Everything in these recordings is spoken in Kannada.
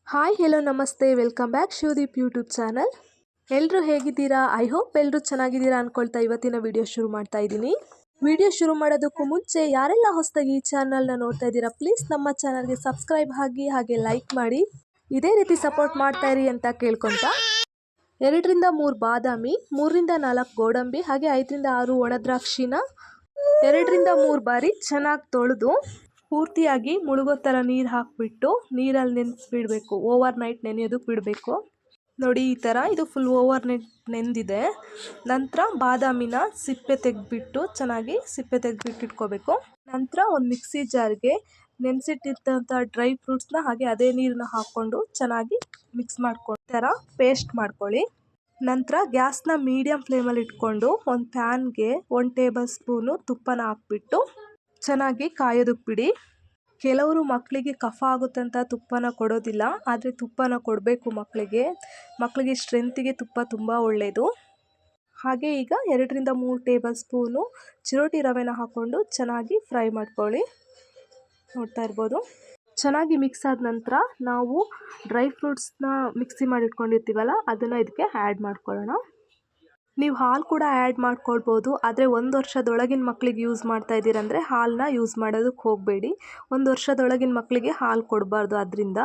ಹಾಯ್ ಹೆಲೋ ನಮಸ್ತೆ welcome back Shivadeep YouTube channel. ಎಲ್ಲರೂ ಹೇಗಿದ್ದೀರಾ? ಐ ಹೋಪ್ ಎಲ್ಲರೂ ಚೆನ್ನಾಗಿದ್ದೀರಾ ಅನ್ಕೊಳ್ತಾ ಇವತ್ತಿನ ವಿಡಿಯೋ ಶುರು ಮಾಡ್ತಾ ಇದ್ದೀನಿ. ವಿಡಿಯೋ ಶುರು ಮಾಡೋದಕ್ಕೂ ಮುಂಚೆ ಯಾರೆಲ್ಲ ಹೊಸದಾಗಿ ಈ ಚಾನಲ್ನ ನೋಡ್ತಾ ಇದ್ದೀರಾ ಪ್ಲೀಸ್ ನಮ್ಮ ಚಾನಲ್ಗೆ ಸಬ್ಸ್ಕ್ರೈಬ್ ಆಗಿ ಹಾಗೆ ಲೈಕ್ ಮಾಡಿ ಇದೇ ರೀತಿ ಸಪೋರ್ಟ್ ಮಾಡ್ತಾ ಇರಿ ಅಂತ ಕೇಳ್ಕೊತಾ 2ರಿಂದ 3 ಬಾದಾಮಿ, 3ರಿಂದ 4 ಗೋಡಂಬಿ ಹಾಗೆ 5ರಿಂದ 6 ಒಣ ದ್ರಾಕ್ಷಿನ 2ರಿಂದ 3 ಬಾರಿ ಚೆನ್ನಾಗಿ ತೊಳೆದು ಪೂರ್ತಿಯಾಗಿ ಮುಳುಗೋ ಥರ ನೀರು ಹಾಕಿಬಿಟ್ಟು ನೀರಲ್ಲಿ ನೆನೆಸ್ಬಿಡಬೇಕು. ಓವರ್ ನೈಟ್ ನೆನೆಯೋದಕ್ಕೆ ಬಿಡಬೇಕು. ನೋಡಿ ಈ ಥರ ಇದು ಫುಲ್ ಓವರ್ ನೈಟ್ ನೆಂದಿದೆ. ನಂತರ ಬಾದಾಮಿನ ಸಿಪ್ಪೆ ತೆಗೆದ್ಬಿಟ್ಟು ಚೆನ್ನಾಗಿ ಸಿಪ್ಪೆ ತೆಗೆದ್ಬಿಟ್ಟು ಇಟ್ಕೋಬೇಕು. ನಂತರ ಒಂದು ಮಿಕ್ಸಿ ಜಾರ್ಗೆ ನೆನೆಸಿಟ್ಟಿದ್ದಂಥ ಡ್ರೈ ಫ್ರೂಟ್ಸ್ನ ಹಾಗೆ ಅದೇ ನೀರನ್ನ ಹಾಕ್ಕೊಂಡು ಚೆನ್ನಾಗಿ ಮಿಕ್ಸ್ ಮಾಡ್ಕೊಂಡು ಥರ ಪೇಸ್ಟ್ ಮಾಡ್ಕೊಳ್ಳಿ. ನಂತರ ಗ್ಯಾಸ್ನ ಮೀಡಿಯಮ್ ಫ್ಲೇಮಲ್ಲಿ ಇಟ್ಕೊಂಡು ಒಂದು ಪ್ಯಾನ್ಗೆ 1 ಟೇಬಲ್ ಸ್ಪೂನು ತುಪ್ಪನ ಹಾಕ್ಬಿಟ್ಟು ಚೆನ್ನಾಗಿ ಕಾಯೋದಕ್ಕೆ ಬಿಡಿ. ಕೆಲವರು ಮಕ್ಕಳಿಗೆ ಕಫ ಆಗುತ್ತಂತ ತುಪ್ಪನ ಕೊಡೋದಿಲ್ಲ, ಆದರೆ ತುಪ್ಪನ ಕೊಡಬೇಕು ಮಕ್ಕಳಿಗೆ ಸ್ಟ್ರೆಂತಿಗೆ ತುಪ್ಪ ತುಂಬ ಒಳ್ಳೆಯದು. ಹಾಗೆ ಈಗ 2ರಿಂದ 3 ಟೇಬಲ್ ಸ್ಪೂನು ಚಿರೋಟಿ ರವೆನ ಹಾಕ್ಕೊಂಡು ಚೆನ್ನಾಗಿ ಫ್ರೈ ಮಾಡ್ಕೊಳ್ಳಿ. ನೋಡ್ತಾ ಇರ್ಬೋದು. ಚೆನ್ನಾಗಿ ಮಿಕ್ಸ್ ಆದ ನಂತರ ನಾವು ಡ್ರೈ ಫ್ರೂಟ್ಸ್ನ ಮಿಕ್ಸಿ ಮಾಡಿ ಇಟ್ಕೊಂಡಿರ್ತೀವಲ್ಲ ಅದನ್ನು ಇದಕ್ಕೆ ಆ್ಯಡ್ ಮಾಡ್ಕೊಳ್ಳೋಣ. ನೀವು ಹಾಲು ಕೂಡ ಆ್ಯಡ್ ಮಾಡ್ಕೊಳ್ಬೋದು, ಆದರೆ 1 ವರ್ಷದೊಳಗಿನ ಮಕ್ಕಳಿಗೆ ಯೂಸ್ ಮಾಡ್ತಾ ಇದ್ದೀರಂದರೆ ಹಾಲನ್ನ ಯೂಸ್ ಮಾಡೋದಕ್ಕೆ ಹೋಗಬೇಡಿ. 1 ವರ್ಷದೊಳಗಿನ ಮಕ್ಕಳಿಗೆ ಹಾಲು ಕೊಡಬಾರ್ದು. ಅದರಿಂದ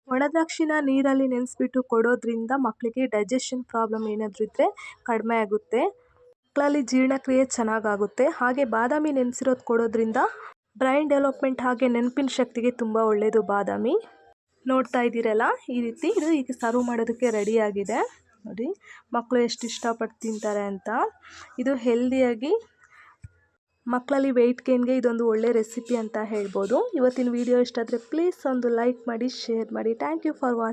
ಒಣ ದ್ರಾಕ್ಷಿನ ನೀರಲ್ಲಿ ನೆನೆಸ್ಬಿಟ್ಟು ಕೊಡೋದ್ರಿಂದ ಮಕ್ಕಳಿಗೆ ಡೈಜೆಷನ್ ಪ್ರಾಬ್ಲಮ್ ಏನಾದರೂ ಇದ್ದರೆ ಕಡಿಮೆ ಆಗುತ್ತೆ, ಮಕ್ಕಳಲ್ಲಿ ಜೀರ್ಣಕ್ರಿಯೆ ಚೆನ್ನಾಗಾಗುತ್ತೆ. ಹಾಗೆ ಬಾದಾಮಿ ನೆನೆಸಿರೋದು ಕೊಡೋದ್ರಿಂದ ಬ್ರೈನ್ ಡೆವಲಪ್ಮೆಂಟ್ ಹಾಗೆ ನೆನಪಿನ ಶಕ್ತಿಗೆ ತುಂಬ ಒಳ್ಳೆಯದು ಬಾದಾಮಿ. ನೋಡ್ತಾ ಇದ್ದೀರಲ್ಲ ಈ ರೀತಿ ಇದು ಈಗ ಸರ್ವ್ ಮಾಡೋದಕ್ಕೆ ರೆಡಿಯಾಗಿದೆ. ನೋಡಿ ಮಕ್ಕಳು ಎಷ್ಟು ಇಷ್ಟಪಟ್ಟು ತಿಂತಾರೆ ಅಂತ. ಇದು ಹೆಲ್ದಿಯಾಗಿ ಮಕ್ಕಳಲ್ಲಿ ವೆಯ್ಟ್ ಗೇನ್ಗೆ ಇದೊಂದು ಒಳ್ಳೆ ರೆಸಿಪಿ ಅಂತ ಹೇಳ್ಬೋದು. ಇವತ್ತಿನ ವಿಡಿಯೋ ಇಷ್ಟ ಆದರೆ ಪ್ಲೀಸ್ ಒಂದು ಲೈಕ್ ಮಾಡಿ, ಶೇರ್ ಮಾಡಿ. Thank you for watching.